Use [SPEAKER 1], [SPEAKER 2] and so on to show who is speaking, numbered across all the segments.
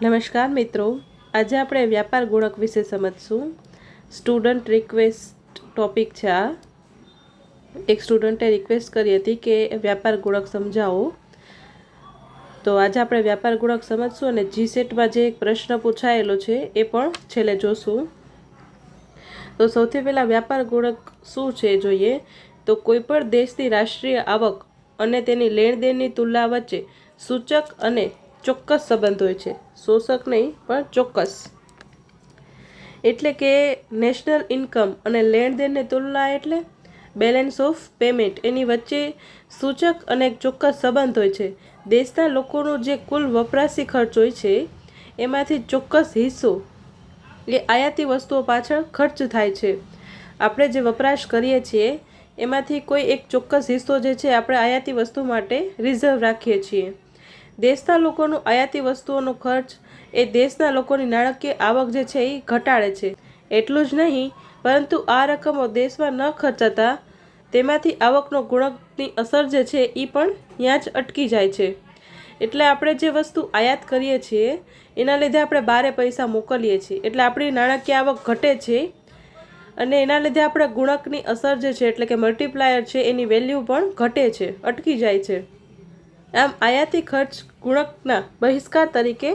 [SPEAKER 1] નમસ્કાર મિત્રો, આજે આપણે વ્યાપાર ગુણક વિશે સમજશું. સ્ટુડન્ટ રિક્વેસ્ટ ટોપિક છે આ. એક સ્ટુડન્ટે રિક્વેસ્ટ કરી હતી કે વ્યાપાર ગુણક સમજાવો. તો આજે આપણે વ્યાપાર ગુણક સમજશું અને જીસેટમાં જે એક પ્રશ્ન પૂછાયેલો છે એ પણ છેલ્લે જોશું. તો સૌથી પહેલાં વ્યાપાર ગુણક શું છે જોઈએ. તો કોઈપણ દેશની રાષ્ટ્રીય આવક અને તેની લેણદેણની તુલના વચ્ચે સૂચક અને ચોક્કસ સંબંધ હોય છે. શોષક નહીં પણ ચોક્કસ. એટલે કે નેશનલ ઇન્કમ અને લેણદેણની તુલના એટલે બેલેન્સ ઓફ પેમેન્ટ, એની વચ્ચે સૂચક અને એક ચોક્કસ સંબંધ હોય છે. દેશના લોકોનો જે કુલ વપરાશી ખર્ચ હોય છે એમાંથી ચોક્કસ હિસ્સો એ આયાતી વસ્તુઓ પાછળ ખર્ચ થાય છે. આપણે જે વપરાશ કરીએ છીએ એમાંથી કોઈ એક ચોક્કસ હિસ્સો જે છે આપણે આયાતી વસ્તુ માટે રિઝર્વ રાખીએ છીએ. દેશના લોકોનો આયાતી વસ્તુઓનો ખર્ચ એ દેશના લોકોની નાણાકીય આવક જે છે એ ઘટાડે છે. એટલું જ નહીં, પરંતુ આ રકમો દેશમાં ન ખર્ચાતા તેમાંથી આવકનો ગુણકની અસર જે છે એ પણ ત્યાં જ અટકી જાય છે. એટલે આપણે જે વસ્તુ આયાત કરીએ છીએ એના લીધે આપણે બારે પૈસા મોકલીએ છીએ, એટલે આપણી નાણાકીય આવક ઘટે છે અને એના લીધે આપણે ગુણકની અસર જે છે એટલે કે મલ્ટીપ્લાયર છે એની વેલ્યુ પણ ઘટે છે, અટકી જાય છે. આમ આયાતી ખર્ચ ગુણકના બહિષ્કાર તરીકે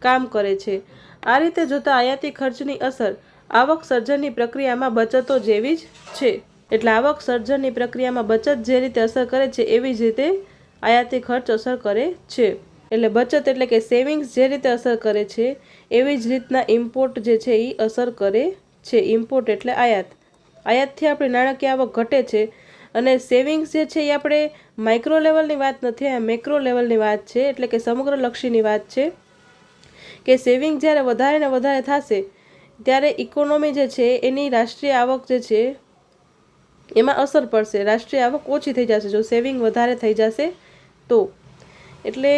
[SPEAKER 1] કામ કરે છે. આ રીતે જોતા આયાતી ખર્ચની અસર આવક સર્જનની પ્રક્રિયામાં બચતો જેવી જ છે. એટલે આવક સર્જનની પ્રક્રિયામાં બચત જે રીતે અસર કરે છે એવી જ રીતે આયાતી ખર્ચ અસર કરે છે. એટલે બચત એટલે કે સેવિંગ્સ જે રીતે અસર કરે છે એવી જ રીતના ઇમ્પોર્ટ જે છે એ અસર કરે છે. ઇમ્પોર્ટ એટલે આયાત. આયાતથી આપણી નાણાકીય આવક ઘટે છે અને સેવિંગ્સ જે છે એ આપણે માઇક્રો લેવલની વાત નથી, આ મેક્રો લેવલની વાત છે. એટલે કે સમગ્રલક્ષીની વાત છે કે સેવિંગ જ્યારે વધારે ને વધારે થશે ત્યારે ઇકોનોમી જે છે એની રાષ્ટ્રીય આવક જે છે એમાં અસર પડશે. રાષ્ટ્રીય આવક ઓછી થઈ જશે જો સેવિંગ વધારે થઈ જશે તો. એટલે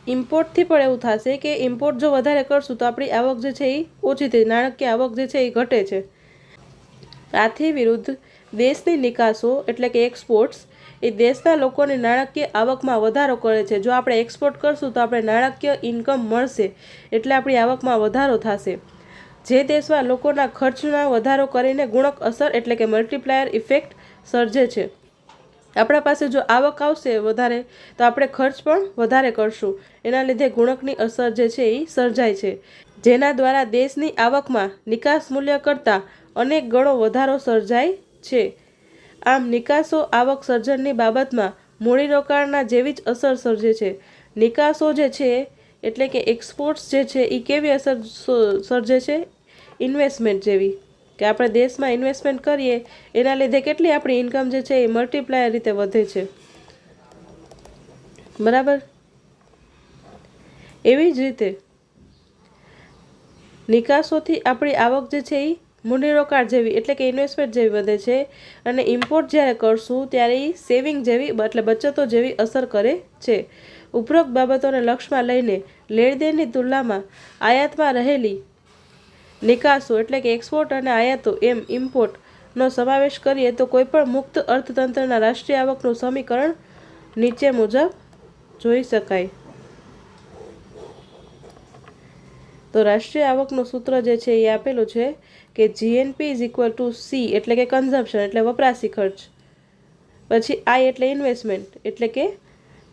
[SPEAKER 1] ઇમ્પોર્ટથી પણ એવું થશે કે ઇમ્પોર્ટ જો વધારે કરશું તો આપણી આવક જે છે એ ઓછી થઈ, નાણાકીય આવક જે છે એ ઘટે છે. આથી વિરુદ્ધ દેશની નિકાસો એટલે કે એક્સપોર્ટ્સ એ દેશના લોકોની નાણાકીય આવકમાં વધારો કરે છે. જો આપણે એક્સપોર્ટ કરશું તો આપણે નાણાકીય ઇન્કમ મળશે, એટલે આપણી આવકમાં વધારો થશે. જે દેશમાં લોકોના ખર્ચમાં વધારો કરીને ગુણક અસર એટલે કે મલ્ટીપ્લાયર ઇફેક્ટ સર્જે છે. આપણા પાસે જો આવક આવશે વધારે તો આપણે ખર્ચ પણ વધારે કરશું, એના લીધે ગુણકની અસર જે છે એ સર્જાય છે, જેના દ્વારા દેશની આવકમાં નિકાસ મૂલ્ય કરતાં અનેક ગણો વધારો સર્જાય છે. આમ નિકાસો આવક સર્જનની બાબતમાં મૂડીરોકાણના જેવી જ અસર સર્જે છે. નિકાસો જે છે એટલે કે એક્સપોર્ટ્સ જે છે એ કેવી અસર સર્જે છે? ઇન્વેસ્ટમેન્ટ જેવી, કે આપણે દેશમાં ઇન્વેસ્ટમેન્ટ કરીએ એના લીધે કેટલી આપણી ઇન્કમ જે છે એ મલ્ટીપ્લાયર રીતે વધે છે. બરાબર. એવી જ રીતે નિકાસોથી આપણી આવક જે છે એ મૂડીરોકાણ જેવી એટલે કે ઇન્વેસ્ટમેન્ટ જેવી વધે છે અને ઇમ્પોર્ટ જ્યારે કરશું ત્યારે એ સેવિંગ જેવી એટલે બચતો જેવી અસર કરે છે. ઉપરોક્ત બાબતોને લક્ષમાં લઈને લેણદેણની તુલનામાં આયાતમાં રહેલી નિકાસો એટલે કે એક્સપોર્ટ અને આયાતો એમ ઇમ્પોર્ટનો સમાવેશ કરીએ તો કોઈપણ મુક્ત અર્થતંત્રના રાષ્ટ્રીય આવકનું સમીકરણ નીચે મુજબ જોઈ શકાય. તો રાષ્ટ્રીય આવકનું સૂત્ર જે છે એ આપેલું છે કે GNP is equal two C એટલે કે કન્ઝમ્પશન એટલે વપરાશી ખર્ચ, પછી આઈ એટલે ઇન્વેસ્ટમેન્ટ એટલે કે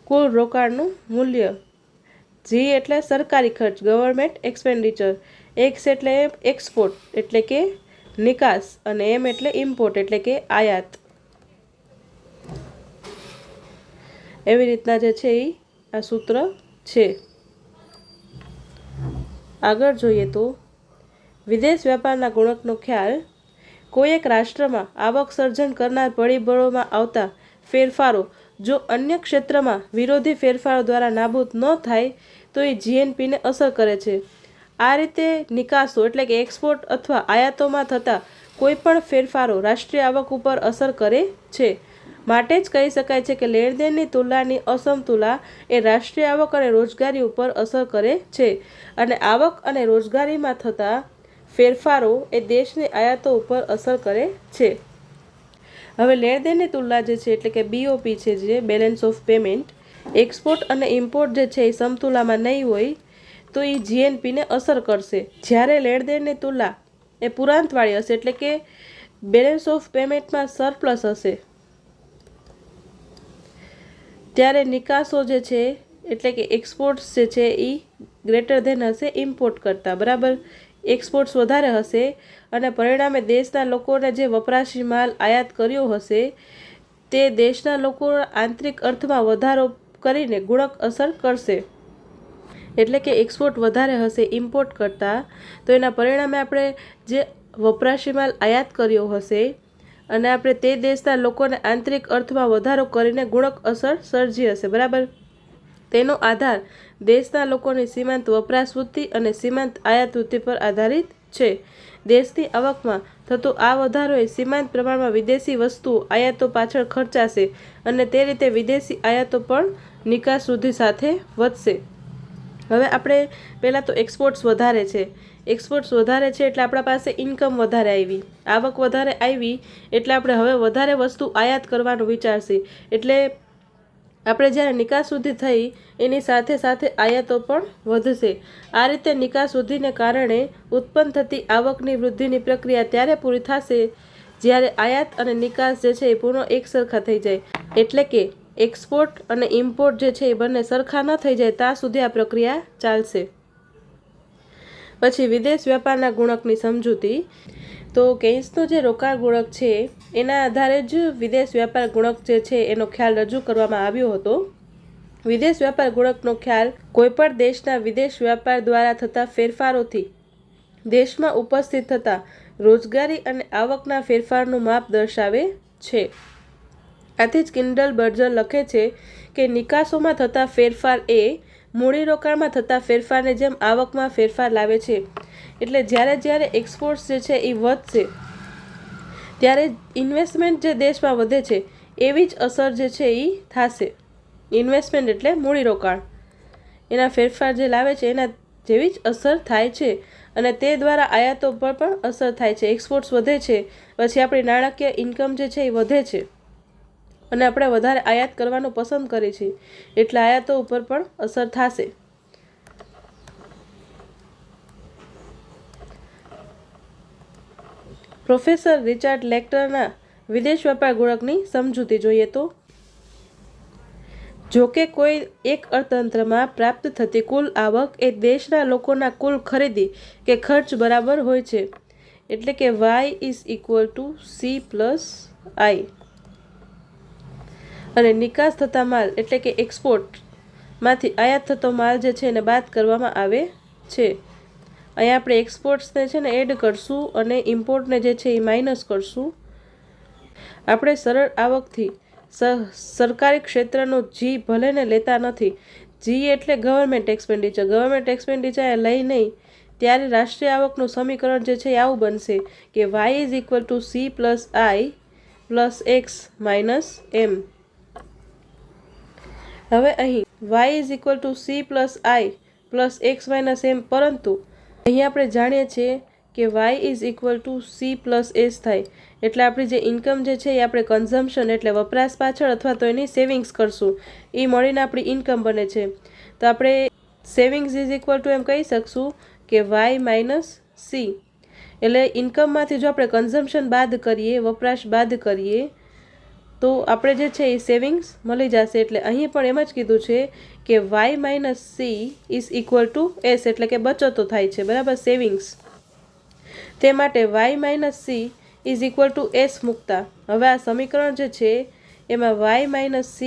[SPEAKER 1] કુલ રોકાણનું મૂલ્ય, જી એટલે સરકારી ખર્ચ ગવર્મેન્ટ એક્સપેન્ડિચર, એક્સ એટલે એક્સપોર્ટ એટલે કે નિકાસ અને એમ એટલે ઇમ્પોર્ટ એટલે કે આયાત. એવી રીતના જે છે એ આ સૂત્ર છે. આગળ જોઈએ તો વિદેશ વ્યાપારના ગુણકનો ખ્યાલ. કોઈ એક રાષ્ટ્રમાં આવક સર્જન કરનાર પરિબળોમાં આવતા ફેરફારો જો અન્ય ક્ષેત્રમાં વિરોધી ફેરફારો દ્વારા નાબૂદ ન થાય તો એ જીએનપીને અસર કરે છે. આ રીતે નિકાસો એટલે કે એક્સપોર્ટ અથવા આયાતોમાં થતા કોઈ પણ ફેરફારો રાષ્ટ્રીય આવક ઉપર અસર કરે છે. માટે જ કહી શકાય છે કે લેણદેણની તુલનાની અસમતુલા એ રાષ્ટ્રીય આવક અને રોજગારી ઉપર અસર કરે છે અને આવક અને રોજગારીમાં થતા ફેરફારો એ દેશની આયાતો ઉપર અસર કરે છે. હવે લેણદેણની તુલના જે છે એટલે કે બીઓપી છે, જે બેલેન્સ ઓફ પેમેન્ટ, એક્સપોર્ટ અને ઇમ્પોર્ટ જે છે એ સમતુલામાં નહીં હોય તો એ જીએનપીને અસર કરશે. જ્યારે લેણદેણની તુલના એ પુરાંતવાળી હશે એટલે કે બેલેન્સ ઓફ પેમેન્ટમાં સરપ્લસ હશે, ત્યારે નિકાસો જે છે એટલે કે એક્સપોર્ટ્સ જે છે એ ગ્રેટર ધેન હશે ઇમ્પોર્ટ કરતાં. બરાબર, એક્સપોર્ટ્સ વધારે હશે અને પરિણામે દેશના લોકોને જે વપરાશી માલ આયાત કર્યો હશે તે દેશના લોકોના આંતરિક અર્થમાં વધારો કરીને ગુણક અસર કરશે. એટલે કે એક્સપોર્ટ વધારે હશે ઇમ્પોર્ટ કરતાં, તો એના પરિણામે આપણે જે વપરાશી માલ આયાત કર્યો હશે અને આપણે તે દેશના લોકોને આંતરિક અર્થમાં વધારો કરીને ગુણક અસર સર્જી હશે. બરાબર, તેનો આધાર દેશના લોકોની સીમાંત વપરાશ વૃદ્ધિ અને સીમાંત આયાત વૃદ્ધિ પર આધારિત છે. દેશની આવકમાં થતો આ વધારો એ સીમાંત પ્રમાણમાં વિદેશી વસ્તુઓ આયાતો પાછળ ખર્ચાશે અને તે રીતે વિદેશી આયાતો પણ નિકાસ વૃદ્ધિ સાથે વધશે. હવે આપણે પહેલાં તો એક્સપોર્ટ્સ વધારે છે, એક્સપોર્ટ્સ વધારે છે એટલે આપણા પાસે ઇન્કમ વધારે આવી, આવક વધારે આવી એટલે આપણે હવે વધારે વસ્તુ આયાત કરવાનું વિચારશે. એટલે આપણે જ્યારે નિકાસ વૃદ્ધિ થઈ એની સાથે સાથે આયાતો પણ વધશે. આ રીતે નિકાસ વૃદ્ધિને કારણે ઉત્પન્ન થતી આવકની વૃદ્ધિની પ્રક્રિયા ત્યારે પૂરી થશે જ્યારે આયાત અને નિકાસ જે છે એ પૂર્ણ એક સરખા થઈ જાય. એટલે કે એક્સપોર્ટ અને ઇમ્પોર્ટ જે છે એ બંને સરખા ન થઈ જાય ત્યાં સુધી આ પ્રક્રિયા ચાલશે. પછી વિદેશ વ્યાપારના ગુણકની સમજૂતી. તો કેન્સનો જે રોકાણ ગુણક છે એના આધારે જ વિદેશ વ્યાપાર ગુણક જે છે એનો ખ્યાલ રજૂ કરવામાં આવ્યો હતો. વિદેશ વ્યાપાર ગુણકનો ખ્યાલ કોઈપણ દેશના વિદેશ વ્યાપાર દ્વારા થતા ફેરફારોથી દેશમાં ઉપસ્થિત થતા રોજગારી અને આવકના ફેરફારનું માપ દર્શાવે છે. આથી જ કિન્ડલ બર્જર લખે છે કે નિકાસોમાં થતા ફેરફાર એ મૂડીરોકાણમાં થતા ફેરફારની જેમ આવકમાં ફેરફાર લાવે છે. એટલે જ્યારે એક્સપોર્ટ્સ જે છે એ વધશે ત્યારે ઇન્વેસ્ટમેન્ટ જે દેશમાં વધે છે એવી જ અસર જે છે એ થશે. ઇન્વેસ્ટમેન્ટ એટલે મૂડીરોકાણ, એના ફેરફાર જે લાવે છે એના જેવી જ અસર થાય છે અને તે દ્વારા આયાતો પર પણ અસર થાય છે. એક્સપોર્ટ્સ વધે છે પછી આપણી નાણાકીય ઇન્કમ જે છે એ વધે છે અને આપણે વધારે આયાત કરવાનું પસંદ કરીએ છીએ એટલે આયાતો ઉપર પણ અસર થશે. પ્રોફેસર રિચાર્ડ લેક્ટરના વિદેશ વ્યાપાર ગુણકની સમજૂતી જોઈએ તો, જો કે કોઈ એક અર્થતંત્રમાં પ્રાપ્ત થતી કુલ આવક એ દેશના લોકોના કુલ ખરીદી કે ખર્ચ બરાબર હોય છે. એટલે કે Y=C+I. અને નિકાસ થતા માલ એટલે કે એક્સપોર્ટમાંથી આયાત થતો માલ જે છે એને બાદ કરવામાં આવે છે. અહીંયા આપણે એક્સપોર્ટ્સને છે ને એડ કરશું અને ઇમ્પોર્ટને જે છે એ માઇનસ કરશું. આપણે સરળ આવકથી સરકારી ક્ષેત્રનું જી ભલે ને લેતા નથી, જી એટલે ગવર્મેન્ટ એક્સપેન્ડિચર, ગવર્મેન્ટ એક્સપેન્ડિચર લઈ નહીં ત્યારે રાષ્ટ્રીય આવકનું સમીકરણ જે છે એ આવું બનશે કે Y=C+I+X-M. હવે અહીં Y=C+I+X-M, પરંતુ અહીં આપણે જાણીએ છીએ કે Y=C+S થાય એટલે આપણી જે ઇન્કમ જે છે એ આપણે કન્ઝમ્પશન એટલે વપરાશ પાછળ અથવા તો એની સેવિંગ્સ કરશું, એ મળીને આપણી ઇન્કમ બને છે. તો આપણે સેવિંગ્સ એમ કહી શકશું કે Y-C. એટલે ઇન્કમમાંથી જો આપણે કન્ઝમ્પશન બાદ કરીએ, વપરાશ બાદ કરીએ તો આપણે જે છે એ સેવિંગ્સ મળી જશે. એટલે અહીં પણ એમ જ કીધું છે કે Y-C=S એટલે કે બચતો થાય છે. બરાબર, સેવિંગ્સ. તે માટે Y-C=S મૂકતા હવે આ સમીકરણ જે છે એમાં Y-C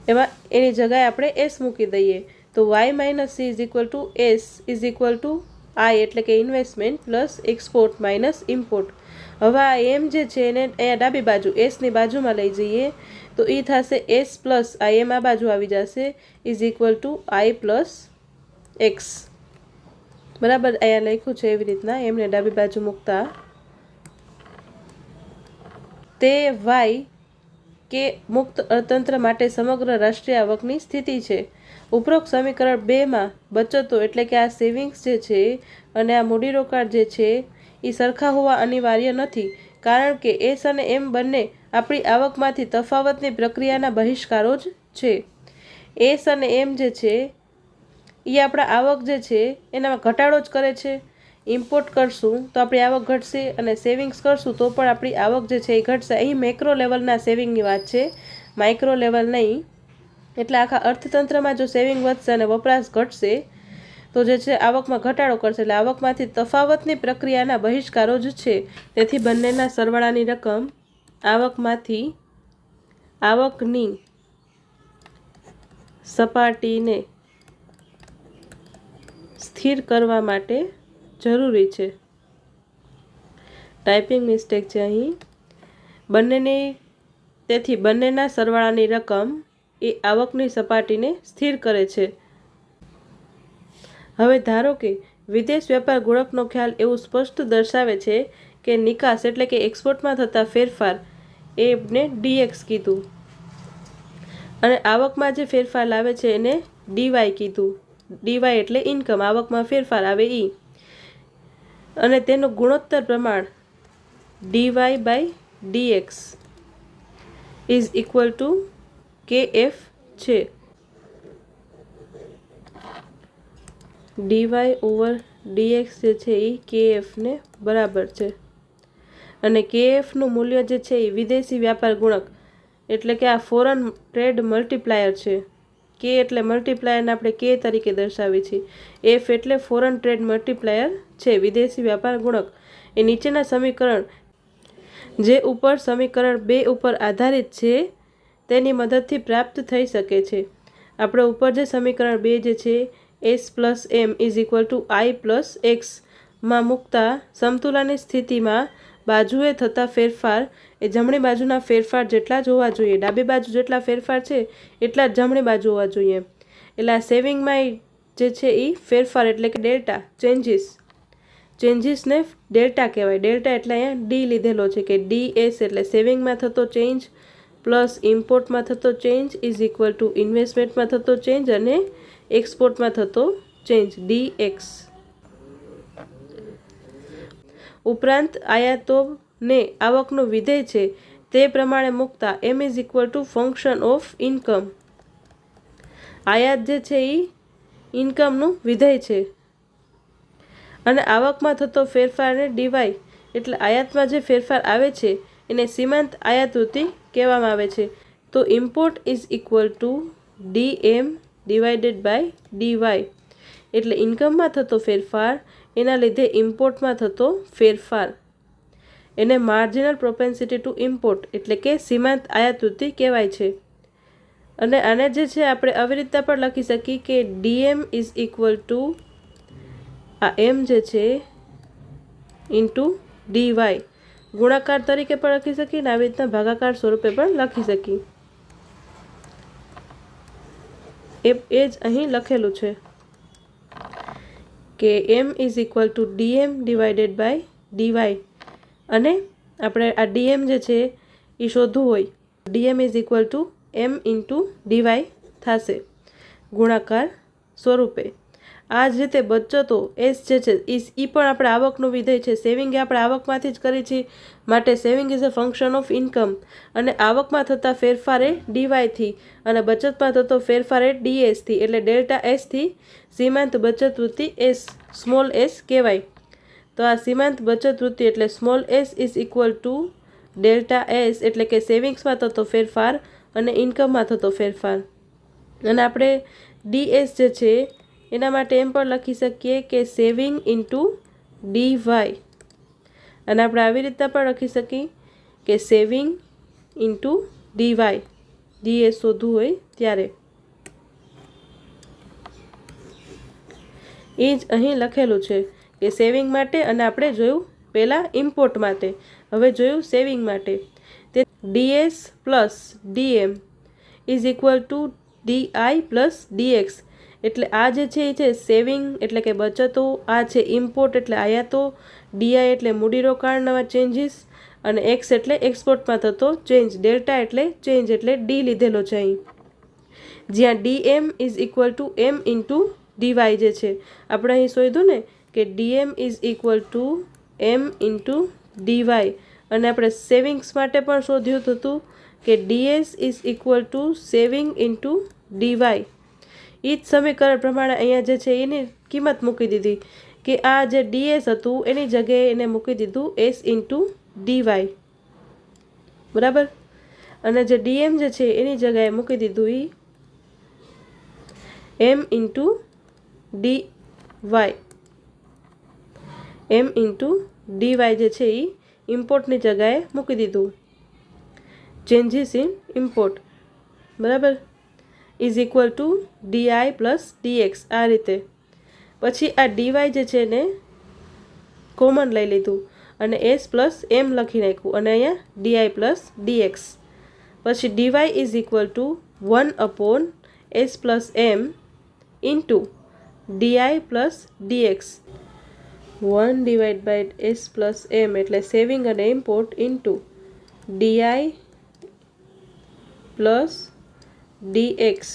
[SPEAKER 1] એમાં એની જગ્યાએ આપણે S મૂકી દઈએ તો Y-C=S=I એટલે કે investment plus export minus import. હવે આ એમ જે છે એને અહીંયા ડાબી બાજુ એસની બાજુમાં લઈ જઈએ તો એ થશે S+I, એમ આ બાજુ આવી જશે I+X. બરાબર, અહીંયા લખ્યું છે એવી રીતના એમને ડાબી બાજુ મૂકતા તે Y કે મુક્ત અર્થતંત્ર માટે સમગ્ર રાષ્ટ્રીય આવકની સ્થિતિ છે. ઉપરોક્ત સમીકરણ 2માં બચતો એટલે કે આ સેવિંગ્સ જે છે અને આ મૂડીરોકાણ જે છે એ સરખા હોવા અનિવાર્ય નથી, કારણ કે S અને M બંને આપણી આવકમાંથી તફાવતની પ્રક્રિયાના બહિષ્કારો જ છે. S અને M જે છે એ આપણા આવક જે છે એનામાં ઘટાડો જ કરે છે. ઇમ્પોર્ટ કરશું તો આપણી આવક ઘટશે અને સેવિંગ્સ કરશું તો પણ આપણી આવક જે છે એ ઘટશે. અહીં મેક્રો લેવલના સેવિંગની વાત છે, માઇક્રો લેવલ નહીં. એટલે આખા અર્થતંત્રમાં જો સેવિંગ વધશે અને વપરાશ ઘટશે તો જે છે આવકમાં ઘટાડો કરશે. એટલે આવકમાંથી તફાવતની પ્રક્રિયાના બહિષ્કારો જ છે. તેથી બંનેના સરવાળાની રકમ આવકની સપાટીને સ્થિર કરવા માટે જરૂરી છે. ટાઈપિંગ મિસ્ટેક છે અહીં. તેથી બંનેના સરવાળાની રકમ એ આવકની સપાટીને સ્થિર કરે છે. હવે ધારો કે વિદેશ વ્યાપાર ગુણકનો ખ્યાલ એવું સ્પષ્ટ દર્શાવે છે કે નિકાસ એટલે કે એક્સપોર્ટમાં થતા ફેરફાર એને ડીએક્સ કીધું અને આવકમાં જે ફેરફાર લાવે છે એને ડીવાય કીધું. ડીવાય એટલે ઇન્કમ, આવકમાં ફેરફાર આવે ઈ, અને તેનું ગુણોત્તર પ્રમાણ d y by d x is equal to k f છે. ડીવાય ઓવર ડીએક્સ જે છે એ કેએફને બરાબર છે અને કેએફનું મૂલ્ય જે છે એ વિદેશી વ્યાપાર ગુણક એટલે કે આ ફોરેન ટ્રેડ મલ્ટીપ્લાયર છે. કે એટલે મલ્ટીપ્લાયરને આપણે કે તરીકે દર્શાવી છીએ. એફ એટલે ફોરેન ટ્રેડ મલ્ટીપ્લાયર છે, વિદેશી વ્યાપાર ગુણક. એ નીચેના સમીકરણ જે ઉપર સમીકરણ 2 ઉપર આધારિત છે તેની મદદથી પ્રાપ્ત થઈ શકે છે. આપણે ઉપર જે સમીકરણ 2 જે છે S plus M is equal to I plus એક્સમાં મૂકતા સમતુલાની સ્થિતિમાં બાજુએ થતા ફેરફાર એ જમણી બાજુના ફેરફાર જેટલા જ હોવા જોઈએ. ડાબી બાજુ જેટલા ફેરફાર છે એટલા જ જમણી બાજુ હોવા જોઈએ. એટલે આ સેવિંગમાં જે છે એ ફેરફાર એટલે કે ડેલ્ટા ચેન્જીસને ડેલ્ટા કહેવાય. ડેલ્ટા એટલે અહીંયા ડી લીધેલો છે કે ડીએસ એટલે સેવિંગમાં થતો ચેન્જ પ્લસ ઇમ્પોર્ટમાં થતો ચેન્જ ઇઝ ઇક્વલ ટુ ઇન્વેસ્ટમેન્ટમાં થતો ચેન્જ અને એક્સપોર્ટમાં થતો ચેન્જ ડીએક્સ. ઉપરાંત આયાતોને આવકનું વિધેય છે તે પ્રમાણે મૂકતા M is equal to function of income. આયાત જે છે એ ઇન્કમનું વિધેય છે અને આવકમાં થતો ફેરફારને ડીવાય એટલે આયાતમાં જે ફેરફાર આવે છે એને સીમાંત આયાતવૃત્તિ કહેવામાં આવે છે. તો import is equal to DM divided by d y એટલે ઇન્કમમાં થતો ફેરફાર એના લીધે ઇમ્પોર્ટમાં થતો ફેરફાર એને માર્જિનલ પ્રોપેન્સિટી ટુ ઇમ્પોર્ટ એટલે કે સીમાંત આયાતવૃત્તિ કહેવાય છે. અને આને જે છે આપણે આવી રીતના પણ લખી શકીએ કે ડીએમ ઇઝ ઇક્વલ ટુ આ એમ જે છે ઇન્ટુ ડીવાય ગુણાકાર તરીકે પણ લખી શકીએ અને આવી રીતના ભાગાકાર સ્વરૂપે પણ લખી શકીએ. એ જ અહીં લખેલું છે કે M is equal to DM divided by DY અને આપણે આ ડીએમ જે છે એ શોધવું હોય DM is equal to M into DY થશે ગુણાકાર સ્વરૂપે. આ જ રીતે બચતો એસ જે છે એ પણ આપણે આવકનું વિધેય છે. સેવિંગ એ આપણે આવકમાંથી જ કરી છે માટે saving is a function of income અને આવકમાં થતા ફેરફાર એ ડીવાયથી અને બચતમાં થતો ફેરફાર એ ડીએસથી એટલે ડેલ્ટા એસથી સીમાંત બચત વૃત્તિ એસ સ્મોલ એસ કહેવાય. તો આ સીમાંત બચત વૃત્તિ એટલે small S is equal to delta S એટલે કે સેવિંગ્સમાં થતો ફેરફાર અને ઇન્કમમાં થતો ફેરફાર. અને આપણે ડીએસ જે છે એના માટે એમ પણ લખી શકીએ કે સેવિંગ ઇન્ટુ ડીવાય અને આપણે આવી રીતના પણ લખી શકીએ કે સેવિંગ ઇન્ટુ ડીવાય ડીએસ શોધવું હોય ત્યારે. એ જ અહીં લખેલું છે કે સેવિંગ માટે અને આપણે જોયું પહેલાં ઇમ્પોર્ટ માટે, હવે જોયું સેવિંગ માટે. તે d s plus d m is equal to d i plus d x એટલે આ જે છે એ છે સેવિંગ એટલે કે બચતો, આ છે ઇમ્પોર્ટ એટલે આયાતો, ડીઆઈ એટલે મૂડીરોકાણના ચેન્જીસ અને એક્સ એટલે એક્સપોર્ટમાં થતો ચેન્જ, ડેલ્ટા એટલે ચેન્જ એટલે ડી લીધેલો છે અહીં. જ્યાં DM is equal to M into DY જે છે આપણે અહીં શોધ્યું ને કે DM is equal to M into DY અને આપણે સેવિંગ્સ માટે પણ શોધ્યું હતું કે DS is equal to saving into DY એ જ સમીકરણ પ્રમાણે અહીંયા જે છે એની કિંમત મૂકી દીધી કે આ જે ડીએસ હતું એની જગ્યાએ એને મૂકી દીધું એસ ઇન્ટુ ડીવાય, બરાબર. અને જે ડીએમ જે છે એની જગ્યાએ મૂકી દીધું એ M into D Y, M into D Y જે છે એ ઇમ્પોર્ટની જગ્યાએ મૂકી દીધું, ચેન્જીસ ઇન ઇમ્પોર્ટ, બરાબર, is equal to d i plus d x. આ રીતે પછી આ ડીવાય જે છે એને કોમન લઈ લીધું અને એસ પ્લસ એમ લખી નાખ્યું અને અહીંયા ડીઆઈ પ્લસ ડીએક્સ. પછી DY is equal to 1/s plus M into DI plus DX. 1/s plus M એટલે સેવિંગ અને import into DI plus DX.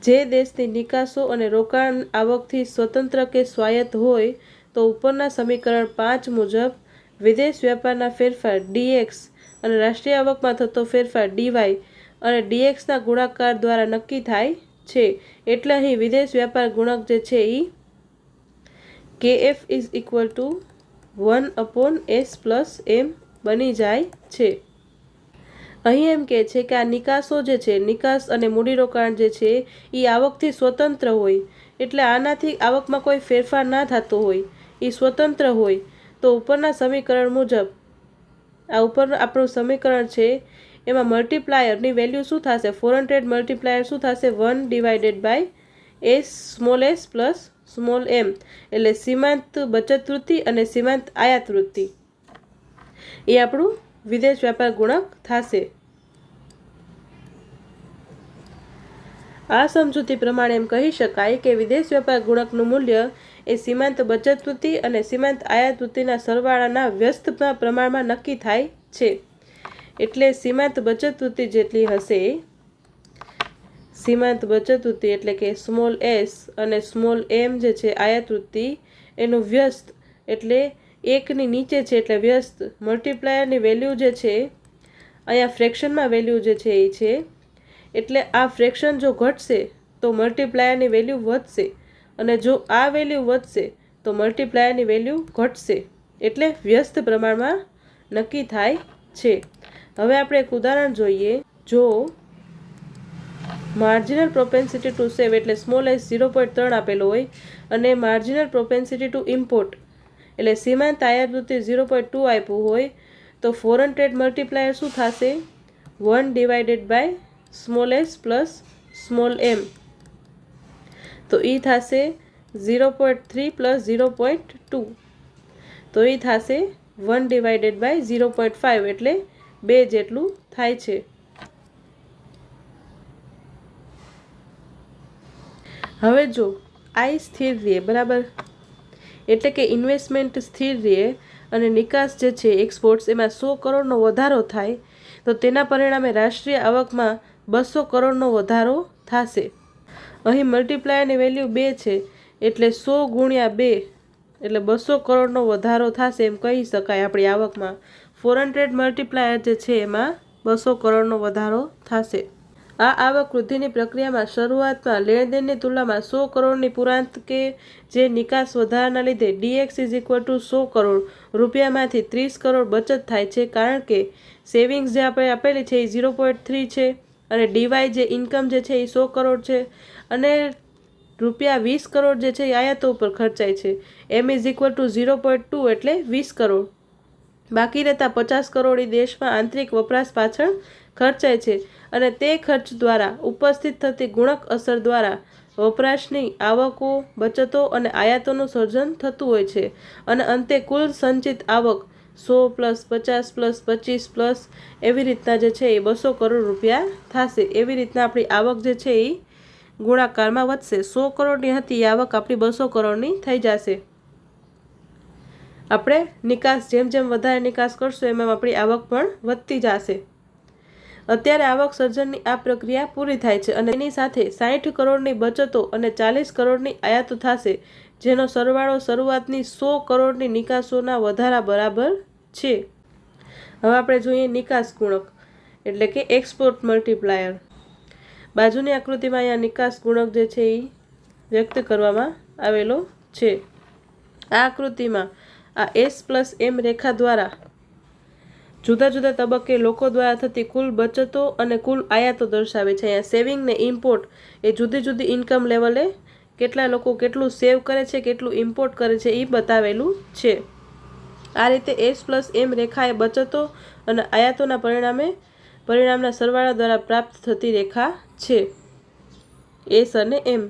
[SPEAKER 1] જે દેશની નિકાસો અને રોકાણ આવકથી સ્વતંત્ર કે સ્વાયત્ત હોય તો ઉપરના સમીકરણ 5 મુજબ વિદેશ વ્યાપારના ફેરફાર ડીએક્સ અને રાષ્ટ્રીય આવકમાં થતો ફેરફાર ડીવાય અને ડીએક્સના ગુણાકાર દ્વારા નક્કી થાય છે. એટલે અહીં વિદેશ વ્યાપાર ગુણક જે છે એ KF is equal to 1/s plus M બની જાય છે. અહીં એમ કહે છે કે આ નિકાસો જે છે, નિકાસ અને મૂડીરોકાણ જે છે એ આવકથી સ્વતંત્ર હોય, એટલે આનાથી આવકમાં કોઈ ફેરફાર ના થતો હોય, એ સ્વતંત્ર હોય તો ઉપરના સમીકરણ મુજબ આ ઉપર આપણું સમીકરણ છે એમાં મલ્ટીપ્લાયરની વેલ્યુ શું થશે, 400 મલ્ટીપ્લાયર શું થશે 1/s small S plus small M, એટલે સીમાંત બચત વૃત્તિ અને સીમાંત આયાત વૃત્તિ એ આપણું વિદેશ વ્યાપાર ગુણક થશે. આ સમજૂતી પ્રમાણે એમ કહી શકાય કે વિદેશ વ્યાપાર ગુણકનું મૂલ્ય એ સીમાંત બચત વૃત્તિ અને સીમાંત આયાત વૃત્તિના સરવાળાના વ્યસ્ત પ્રમાણમાં નક્કી થાય છે. એટલે સીમાંત બચત વૃત્તિ જેટલી હશે, સીમાંત બચત વૃત્તિ એટલે કે સ્મોલ એસ અને સ્મોલ એમ જે છે આયાત વૃત્તિ એનું વ્યસ્ત એટલે 1ની નીચે છે એટલે વ્યસ્ત, મલ્ટીપ્લાયરની વેલ્યુ જે છે અહીંયા ફ્રેક્શનમાં વેલ્યુ જે છે એ છે, એટલે આ ફ્રેક્શન જો ઘટશે તો મલ્ટીપ્લાયરની વેલ્યુ વધશે અને જો આ વેલ્યુ વધશે તો મલ્ટીપ્લાયરની વેલ્યુ ઘટશે, એટલે વ્યસ્ત પ્રમાણમાં નક્કી થાય છે. હવે આપણે એક ઉદાહરણ જોઈએ. જો માર્જિનલ પ્રોપેન્સિટી ટુ સેવ એટલે સ્મોલ એસ 0.3 આપેલો હોય અને માર્જિનલ પ્રોપેન્સિટી ટુ ઇમ્પોર્ટ એટલે સીમાંત આયાત વૃત્તિ 0.2 આપ્યું હોય તો 400 મલ્ટીપ્લાયર શું થશે 1/s small S plus small M, તો એ થશે 0.3 પ્લસ 0.2, તો એ થશે 1/0.5 એટલે 2 જેટલું થાય છે. હવે જો આઈ સ્થિર રહે, બરાબર, એટલે કે ઇન્વેસ્ટમેન્ટ સ્થિર રહે અને નિકાસ જે છે એક્સપોર્ટ્સ એમાં 100 કરોડનો વધારો થાય તો તેના પરિણામે રાષ્ટ્રીય આવકમાં 200 કરોડનો વધારો થશે. અહીં મલ્ટીપ્લાયરની વેલ્યુ 2 છે એટલે 100 ગુણ્યા 2 એટલે 200 કરોડનો વધારો થશે એમ કહી શકાય. આપણી આવકમાં 400 મલ્ટીપ્લાયર જે છે એમાં 200 કરોડનો વધારો થશે. આ આવક વૃદ્ધિની પ્રક્રિયામાં શરૂઆતમાં લેણદેણની તુલનામાં 100 કરોડની પુરાંત કે જે નિકાસ વધારાના લીધે DX is equal to 100 crore રૂપિયામાંથી 30 કરોડ બચત થાય છે, કારણ કે સેવિંગ્સ જે આપણે આપેલી છે એ 0.3 છે અને ડીવાય જે ઇન્કમ જે છે એ 100 કરોડ છે અને રૂપિયા 20 કરોડ જે છે એ આયાતો ઉપર ખર્ચાય છે. એમ ઇઝ ઇક્વલ ટુ 0.2 એટલે 20 કરોડ. બાકી રહેતા 50 કરોડ દેશમાં આંતરિક વપરાશ પાછળ ખર્ચાય છે અને તે ખર્ચ દ્વારા ઉપસ્થિત થતી ગુણક અસર દ્વારા વપરાશની આવકો, બચતો અને આયાતોનું સર્જન થતું હોય છે અને અંતે કુલ સંચિત આવક 100 પ્લસ 50 પ્લસ 25 પ્લસ એવી રીતના જે છે એ 200 કરોડ રૂપિયા થશે. એવી રીતના આપણી આવક જે છે એ ગુણાકારમાં વધશે. 100 કરોડની હતી આવક આપણી 200 કરોડની થઈ જશે. આપણે નિકાસ જેમ જેમ વધારે નિકાસ કરશું એમ આપણી આવક પણ વધતી જશે. અત્યારે આવક સર્જનની આ પ્રક્રિયા પૂરી થાય છે અને એની સાથે 60 કરોડની બચતો અને 40 કરોડની આયાતો થશે, જેનો સરવાળો શરૂઆતની 100 કરોડની નિકાસોના વધારા બરાબર છે. હવે આપણે જોઈએ નિકાસ ગુણક એટલે કે એક્સપોર્ટ મલ્ટીપ્લાયર. બાજુની આકૃતિમાં અહીંયા નિકાસ ગુણક જે છે એ વ્યક્ત કરવામાં આવેલો છે. આ આકૃતિમાં આ S+M રેખા દ્વારા જુદા જુદા તબક્કે લોકો દ્વારા થતી કુલ બચતો અને કુલ આયાતો દર્શાવે છે. અહીંયા સેવિંગ ને ઇમ્પોર્ટ એ જુદી જુદી ઇન્કમ લેવલે કેટલા લોકો કેટલું સેવ કરે છે, કેટલું ઇમ્પોર્ટ કરે છે એ બતાવેલું છે. આ રીતે S+M રેખા એ બચતો અને આયાતોના પરિણામના સરવાળા દ્વારા પ્રાપ્ત થતી રેખા છે. S અને M.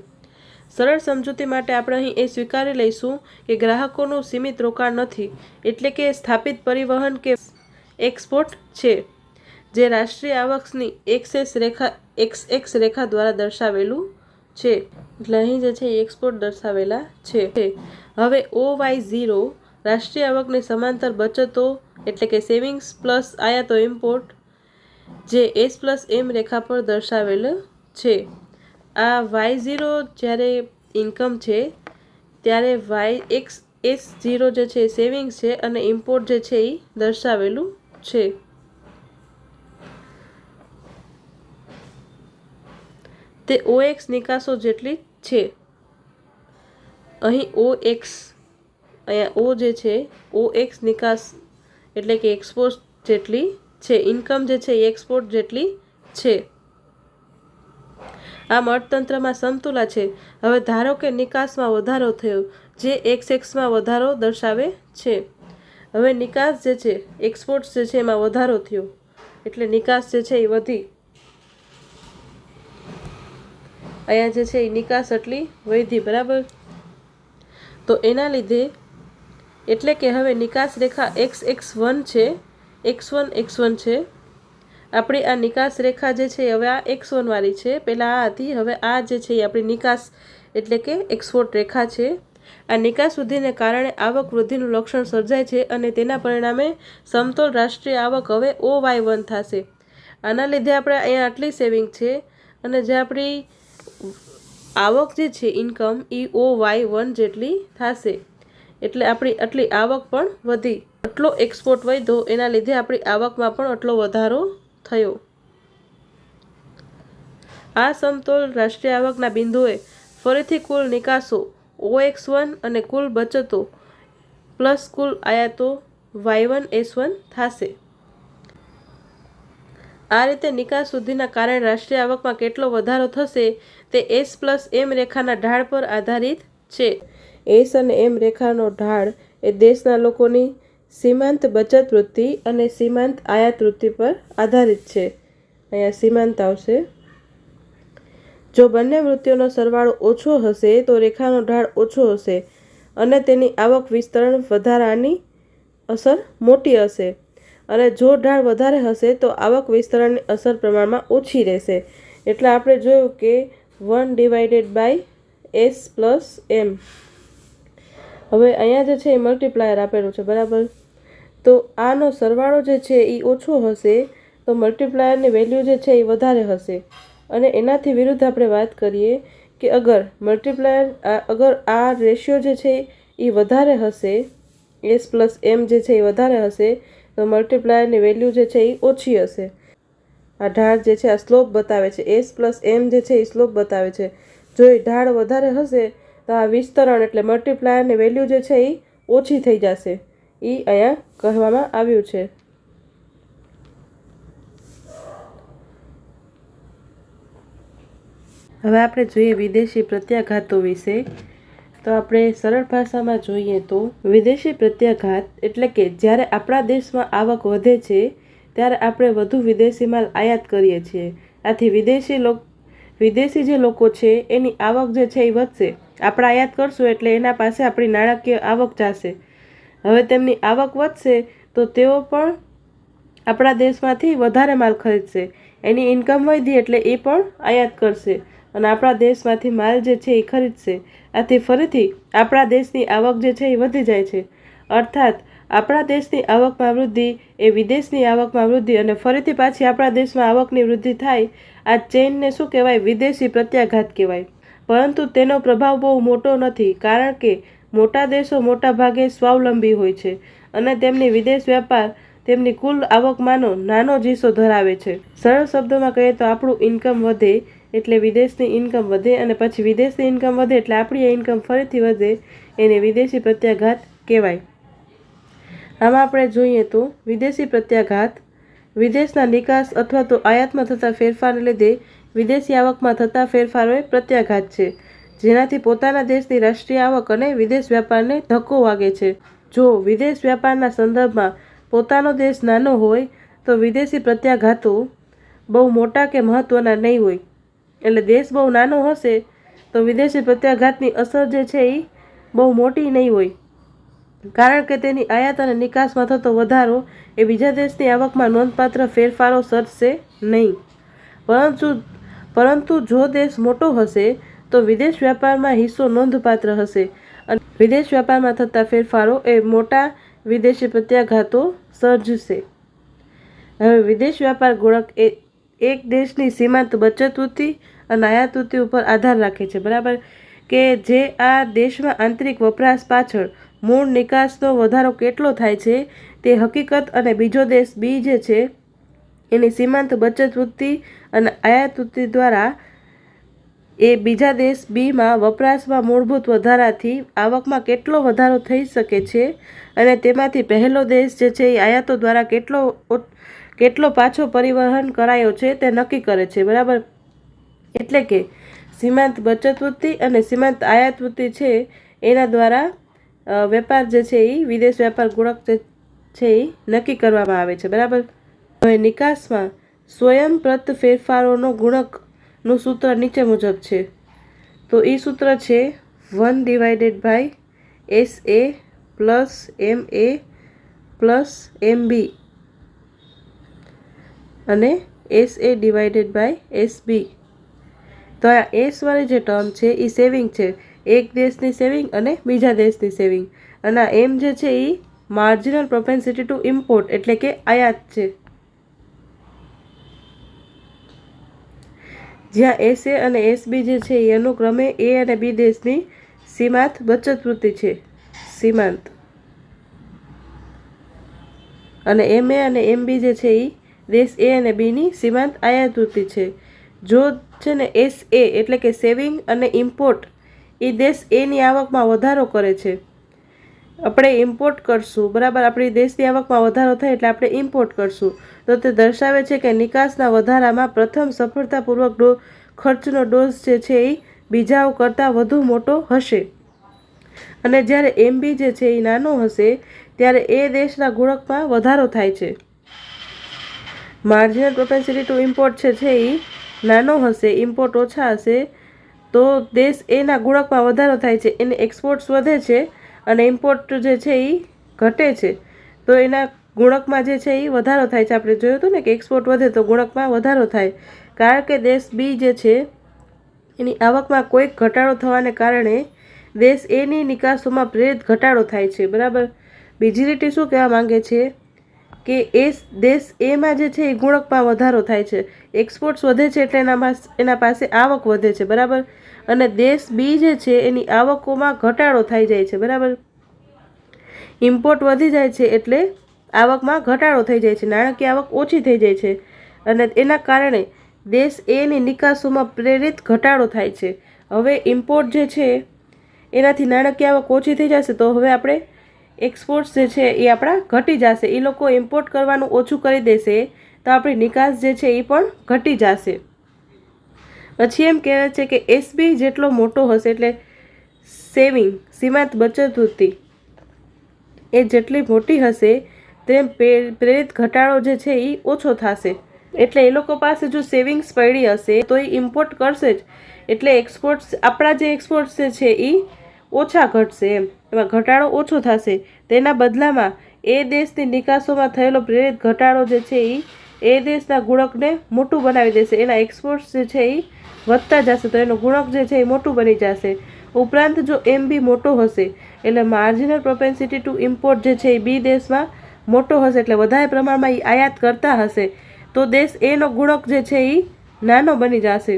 [SPEAKER 1] સરળ સમજૂતી માટે આપણે અહીં એ સ્વીકારી લઈશું કે ગ્રાહકોનું સીમિત રોકાણ નથી, એટલે કે સ્થાપિત પરિવહન કે એક્સપોર્ટ છે, જે રાષ્ટ્રીય આવકની XX રેખા દ્વારા દર્શાવેલું છે. એટલે અહીં જે છે એ એક્સપોર્ટ દર્શાવેલા છે. હવે OY0 રાષ્ટ્રીય આવકની સમાંતર બચતો એટલે કે સેવિંગ્સ પ્લસ આયાતો ઇમ્પોર્ટ જે S+M રેખા પર દર્શાવેલ છે. આ Y0 જ્યારે ઇન્કમ છે ત્યારે S0 જે છે એ સેવિંગ્સ છે અને ઇમ્પોર્ટ જે છે એ દર્શાવેલું છે. તે OX નિકાસો જેટલી છે. અહીં અહીંયા O જે છે OX નિકાસ એટલે કે એક્સપોર્ટ જેટલી છે. ઇન્કમ જે છે એ એક્સપોર્ટ જેટલી છે. આમ અર્થતંત્રમાં સમતુલા છે. હવે ધારો કે નિકાસમાં વધારો થયો જે XXમાં વધારો દર્શાવે છે. હવે નિકાસ જે છે એક્સપોર્ટ્સ જે છે એમાં વધારો થયો એટલે નિકાસ જે છે એ વધી. અહીંયા જે છે એ નિકાસ એટલી વધી, બરાબર. તો એના લીધે એટલે કે હવે નિકાસ રેખા XX1 છે, X1 છે. આપણી આ નિકાસ રેખા જે છે હવે આ X1 વાળી છે, પહેલાં આ હતી, હવે આ જે છે એ આપણી નિકાસ એટલે કે એક્સપોર્ટ રેખા છે. આ નિકાસ વૃદ્ધિને કારણે આવક વૃદ્ધિનું લક્ષણ સર્જાય છે અને તેના પરિણામે સમતોલ રાષ્ટ્રીય આવક હવે OY1 થશે. આના લીધે આપણે અહીંયા આટલી સેવિંગ છે અને જે આપણી આવક જે છે ઇન્કમ એ OY1 જેટલી થશે. એટલે આપણી આટલી આવક પણ વધી, આટલો એક્સપોર્ટ વધ્યો, એના લીધે આપણી આવકમાં પણ આટલો વધારો થયો. આ સમતોલ રાષ્ટ્રીય આવકના બિંદુએ ફરીથી કુલ નિકાસો OX1 અને કુલ બચતો પ્લસ કુલ આયાતો Y1S1 થશે. આ રીતે નિકાસ વૃદ્ધિના કારણે રાષ્ટ્રીય આવકમાં કેટલો વધારો થશે તે S+M રેખાના ઢાળ પર આધારિત છે. S અને M રેખાનો ઢાળ એ દેશના લોકોની સીમાંત બચત વૃત્તિ અને સીમાંત આયાત વૃત્તિ પર આધારિત છે. અહીંયા સીમાંત આવશે. જો બંને વૃત્તિઓનો સરવાળો ઓછો હશે તો રેખાનો ઢાળ ઓછો હશે અને તેની આવક વિસ્તરણ વધારાની અસર મોટી હશે, અને જો ઢાળ વધારે હશે તો આવક વિસ્તરણની અસર પ્રમાણમાં ઓછી રહેશે. એટલે આપણે જોયું કે 1/S+M. હવે અહીંયા જે છે એ મલ્ટીપ્લાયર આપેલું છે, બરાબર. તો આનો સરવાળો જે છે એ ઓછો હશે તો મલ્ટીપ્લાયરની વેલ્યુ જે છે એ વધારે હશે. અને એનાથી વિરુદ્ધ આપણે વાત કરીએ કે અગર આ રેશિયો જે છે એ વધારે હશે, S+M જે છે એ વધારે હશે તો મલ્ટીપ્લાયરની વેલ્યુ જે છે એ ઓછી હશે. આ ઢાળ જે છે આ સ્લોપ બતાવે છે, S+M જે છે એ સ્લોપ બતાવે છે. જો એ ઢાળ વધારે હશે તો આ વિસ્તરણ એટલે મલ્ટીપ્લાયરની વેલ્યુ જે છે એ ઓછી થઈ જશે. એ અહીંયા કહેવામાં આવ્યું છે. હવે આપણે જોઈએ વિદેશી પ્રત્યાઘાતો વિશે. તો આપણે સરળ ભાષામાં જોઈએ તો વિદેશી પ્રત્યાઘાત એટલે કે જ્યારે આપણા દેશમાં આવક વધે છે ત્યારે આપણે વધુ વિદેશી માલ આયાત કરીએ છીએ. આથી વિદેશી જે લોકો છે એની આવક જે છે એ વધશે. આપણે આયાત કરશું એટલે એના પાસે આપણી નાણાકીય આવક જશે. હવે તેમની આવક વધશે તો તેઓ પણ આપણા દેશમાંથી વધારે માલ ખરીદશે. એની ઇન્કમ વધી એટલે એ પણ આયાત કરશે અને આપણા દેશમાંથી માલ જે છે એ ખરીદશે. આથી ફરીથી આપણા દેશની આવક જે છે એ વધી જાય છે. અર્થાત આપણા દેશની આવકમાં વૃદ્ધિ એ વિદેશની આવકમાં વૃદ્ધિ અને ફરીથી પાછી આપણા દેશમાં આવકની વૃદ્ધિ થાય. આ ચેઇનને શું કહેવાય? વિદેશી પ્રત્યાઘાત કહેવાય. પરંતુ તેનો પ્રભાવ બહુ મોટો નથી, કારણ કે મોટા દેશો મોટા ભાગે સ્વાવલંબી હોય છે અને તેમની વિદેશ વ્યાપાર તેમની કુલ આવકમાંનો નાનો જ હિસ્સો ધરાવે છે. સરળ શબ્દોમાં કહીએ તો આપણું ઇન્કમ વધે એટલે વિદેશની ઇન્કમ વધે, અને પછી વિદેશની ઇન્કમ વધે એટલે આપણી ઇન્કમ ફરીથી વધે, એને વિદેશી પ્રત્યાઘાત કહેવાય. આમાં આપણે જોઈએ તો વિદેશી પ્રત્યાઘાત વિદેશના નિકાસ અથવા તો આયાતમાં થતા ફેરફારને લીધે વિદેશી આવકમાં થતા ફેરફારો એ પ્રત્યાઘાત છે, જેનાથી પોતાના દેશની રાષ્ટ્રીય આવક અને વિદેશ વ્યાપારને ધક્કો વાગે છે. જો વિદેશ વ્યાપારના સંદર્ભમાં પોતાનો દેશ નાનો હોય તો વિદેશી પ્રત્યાઘાતો બહુ મોટા કે મહત્ત્વના નહીં હોય. એટલે દેશ બહુ નાનો હશે તો વિદેશી પ્રત્યાઘાતની અસર જે છે એ બહુ મોટી નહીં હોય, કારણ કે તેની આયાત અને નિકાસમાં થતો વધારો એ બીજા દેશની આવકમાં નોંધપાત્ર ફેરફારો સર્જશે નહીં. પરંતુ જો દેશ મોટો હશે તો વિદેશ વ્યાપારમાં હિસ્સો નોંધપાત્ર હશે, અને વિદેશ વ્યાપારમાં થતા ફેરફારો એ મોટા વિદેશી પ્રત્યાઘાતો સર્જશે. હવે વિદેશ વ્યાપાર ગુણક એ એક દેશની સીમાંત બચત વૃત્તિ અને આયાત વૃત્તિ ઉપર આધાર રાખે છે, બરાબર, કે જે આ દેશમાં આંતરિક વપરાશ પાછળ મૂળ નિકાસનો વધારો કેટલો થાય છે તે હકીકત, અને બીજો દેશ બી જે છે એની સીમાંત બચત વૃત્તિ અને આયાત વૃત્તિ દ્વારા એ બીજા દેશ બીમાં વપરાશમાં મૂળભૂત વધારાથી આવકમાં કેટલો વધારો થઈ શકે છે, અને તેમાંથી પહેલો દેશ જે છે એ આયાતો દ્વારા કેટલો પાછો પરિવહન કરાયો છે તે નક્કી કરે છે, બરાબર. એટલે કે સીમાંત બચત વૃત્તિ અને સીમાંત આયાત વૃત્તિ છે એના દ્વારા વેપાર જે છે એ વિદેશ વ્યાપાર ગુણક જે છે એ નક્કી કરવામાં આવે છે, બરાબર. હવે નિકાસમાં સ્વયંપ્રત ફેરફારોનો ગુણકનું સૂત્ર નીચે મુજબ છે. તો એ સૂત્ર છે 1/SA + MA + MB અને SA/SB. તો આ એસ વાળી જે ટર્મ છે એ સેવિંગ છે, એક દેશની સેવિંગ અને બીજા દેશની સેવિંગ, અને આ એમ જે છે એ માર્જિનલ પ્રોપેન્સિટી ટુ ઇમ્પોર્ટ એટલે કે આયાત છે, જ્યાં એસએ અને એસબી જે છે એ અનુક્રમે એ અને બી દેશની સીમાંત બચત વૃત્તિ છે, સીમાંત, અને એમએ અને એમબી જે છે એ દેશ એ અને બીની સીમાંત આયાત વૃત્તિ છે. જો છે ને એસએ એટલે કે સેવિંગ અને ઇમ્પોર્ટ એ દેશ એની આવકમાં વધારો કરે છે, આપણે ઇમ્પોર્ટ કરશું, બરાબર, આપણી દેશની આવકમાં વધારો થાય એટલે આપણે ઇમ્પોર્ટ કરશું, તો તે દર્શાવે છે કે નિકાસના વધારામાં પ્રથમ સફળતાપૂર્વક ખર્ચનો ડોઝ જે છે એ બીજાઓ કરતાં વધુ મોટો હશે. અને જ્યારે એમબી જે છે એ નાનો હશે ત્યારે એ દેશના ગુણકમાં વધારો થાય છે. માર્જિનલ પ્રોપેન્સિટી ટુ ઇમ્પોર્ટ છે એ નાનો હશે, ઇમ્પોર્ટ ઓછા હશે, તો દેશ એના ગુણકમાં વધારો થાય છે, એને એક્સપોર્ટ્સ વધે છે અને ઇમ્પોર્ટ જે છે એ ઘટે છે, તો એના ગુણકમાં જે છે એ વધારો થાય છે. આપણે જોયું હતું ને કે એક્સપોર્ટ વધે તો ગુણકમાં વધારો થાય, કારણ કે દેશ બી જે છે એની આવકમાં કોઈક ઘટાડો થવાને કારણે દેશ એની નિકાસોમાં પ્રેરિત ઘટાડો થાય છે, બરાબર. બીજી રીતે શું કહેવા માંગે છે કે દેશ એમાં જે છે એ ગુણકમાં વધારો થાય છે, એક્સપોર્ટ્સ વધે છે એટલે એના પાસે આવક વધે છે, બરાબર, અને દેશ બી જે છે એની આવકોમાં ઘટાડો થઈ જાય છે, બરાબર. ઇમ્પોર્ટ વધી જાય છે એટલે આવકમાં ઘટાડો થઈ જાય છે, નાણાકીય આવક ઓછી થઈ જાય છે, અને એના કારણે દેશ એની નિકાસોમાં પ્રેરિત ઘટાડો થાય છે. હવે ઇમ્પોર્ટ જે છે એનાથી નાણાકીય આવક ઓછી થઈ જશે તો હવે આપણે એક્સપોર્ટ્સ જે છે એ આપણા ઘટી જશે, એ લોકો ઇમ્પોર્ટ કરવાનું ઓછું કરી દેશે તો આપણી નિકાસ જે છે એ પણ ઘટી જશે. પછી એમ કહેવાય છે કે એસબી જેટલો મોટો હશે એટલે સેવિંગ સીમાંત બચત વૃત્તિ એ જેટલી મોટી હશે તેમ પ્રેરિત ઘટાડો જે છે એ ઓછો થશે. એટલે એ લોકો પાસે જો સેવિંગ્સ પડી હશે તો એ ઇમ્પોર્ટ કરશે જ, એટલે એક્સપોર્ટ્સ આપણા જે એક્સપોર્ટ્સ છે એ ઓછા ઘટશે, એમાં ઘટાડો ઓછો થશે. તેના બદલામાં એ દેશની નિકાસોમાં થયેલો પ્રેરિત ઘટાડો જે છે એ દેશના ગુણકને મોટું બનાવી દેશે, એના એક્સપોર્ટ્સ જે છે એ વધતા જશે તો એનું ગુણક જે છે એ મોટું બની જશે. ઉપરાંત જો એમબી મોટો હશે એટલે માર્જિનલ પ્રોપેન્સિટી ટુ ઇમ્પોર્ટ જે છે એ બી દેશમાં મોટો હશે, એટલે વધારે પ્રમાણમાં એ આયાત કરતા હશે તો દેશ એનો ગુણક જે છે એ નાનો બની જશે,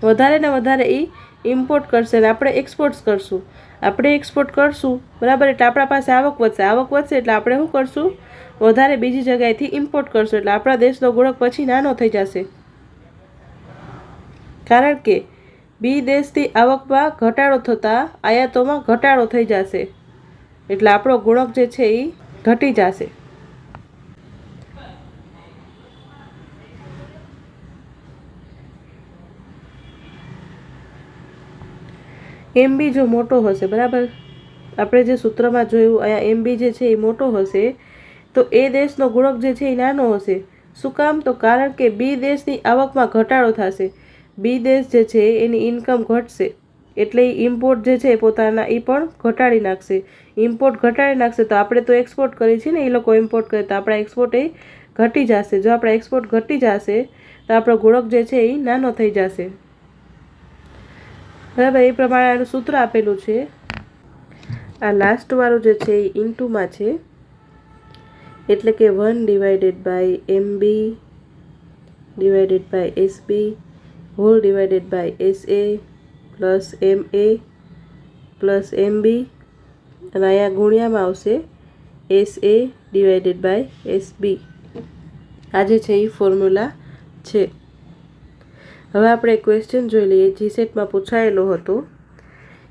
[SPEAKER 1] વધારે ને વધારે એ ઇમ્પોર્ટ કરશે અને આપણે એક્સપોર્ટ્સ કરશું, બરાબર, એટલે આપણા પાસે આવક વધશે એટલે આપણે શું કરશું, વધારે બીજી જગ્યાએથી ઇમ્પોર્ટ કરશું, એટલે આપણા દેશનો ગુણક પછી નાનો થઈ જશે. કારણ કે બી દેશથી આવકમાં ઘટાડો થતાં આયાતોમાં ઘટાડો થઈ જશે, એટલે આપણો ગુણક જે છે એ ઘટી જશે. MB જો મોટો હશે, બરાબર, આપણે જે સૂત્રમાં જોયું અહીંયા MB જે છે એ મોટો હશે તો એ દેશનો ગુણક જે છે એ નાનો હશે. શું કામ? તો કારણ કે બી દેશની આવકમાં ઘટાડો થશે. બી દેશ જે છે એની ઇન્કમ ઘટશે, એટલે એ ઇમ્પોર્ટ જે છે પોતાના એ પણ ઘટાડી નાખશે. ઇમ્પોર્ટ ઘટાડી નાખશે તો આપણે તો એક્સપોર્ટ કરીએ છીએ ને, એ લોકો ઇમ્પોર્ટ કરે તો આપણા એક્સપોર્ટ એ ઘટી જશે. જો આપણા એક્સપોર્ટ ઘટી જશે તો આપણો ગુણક જે છે એ નાનો થઈ જશે. બરાબર, એ પ્રમાણે આનું સૂત્ર આપેલું છે. આ લાસ્ટ વાળું જે છે એ ઇન્ટુમાં છે, એટલે કે 1/MB / SB whole divided by SA plus MA plus MB, અને અહીંયા ગુણ્યામાં આવશે SA ડિવાઇડેડ બાય SB. આ જે છે એ ફોર્મ્યુલા છે. હવે આપણે ક્વેશ્ચન જોઈ લઈએ. જીસેટમાં પૂછાયેલો હતો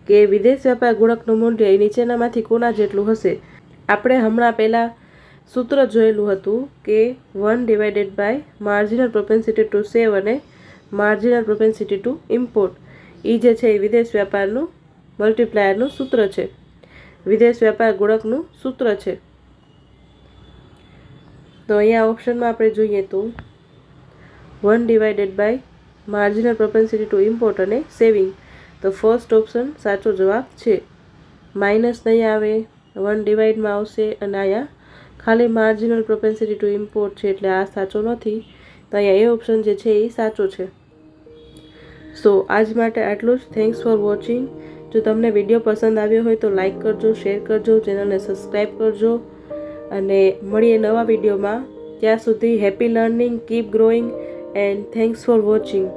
[SPEAKER 1] કે વિદેશ વેપાર ગુણકનું મૂલ્ય એ નીચેનામાંથી કોના જેટલું હશે? આપણે હમણાં પહેલાં સૂત્ર જોયેલું હતું કે 1/બાય માર્જિનલ પ્રોપેન્સિટી ટુ સેવ અને માર્જિનલ પ્રોપેન્સિટી ટુ ઇમ્પોર્ટ. એ જે છે એ વિદેશ વેપારનું મલ્ટીપ્લાયરનું સૂત્ર છે, વિદેશ વેપાર ગુણકનું સૂત્ર છે. તો અહીંયા ઓપ્શનમાં આપણે જોઈએ તો 1/બાય માર્જિનલ પ્રોપેન્સિટી ટુ ઇમ્પોર્ટ અને સેવિંગ, તો ફર્સ્ટ ઓપ્શન સાચો જવાબ છે. માઇનસ નહીં આવે, 1 ડિવાઇડમાં આવશે, અને અહીંયા ખાલી માર્જિનલ પ્રોપેન્સિટી ટુ ઇમ્પોર્ટ છે, એટલે આ સાચો નથી. તો અહીંયા એ ઓપ્શન જે છે એ સાચો છે. સો આજ માટે આટલું જ. Thanks for watching. જો તમને વિડીયો પસંદ આવ્યો હોય તો લાઇક કરજો, શેર કરજો, ચેનલને સબસ્ક્રાઈબ કરજો, અને મળીએ નવા વિડીયોમાં. ત્યાં સુધી happy learning, keep growing, and thanks for watching.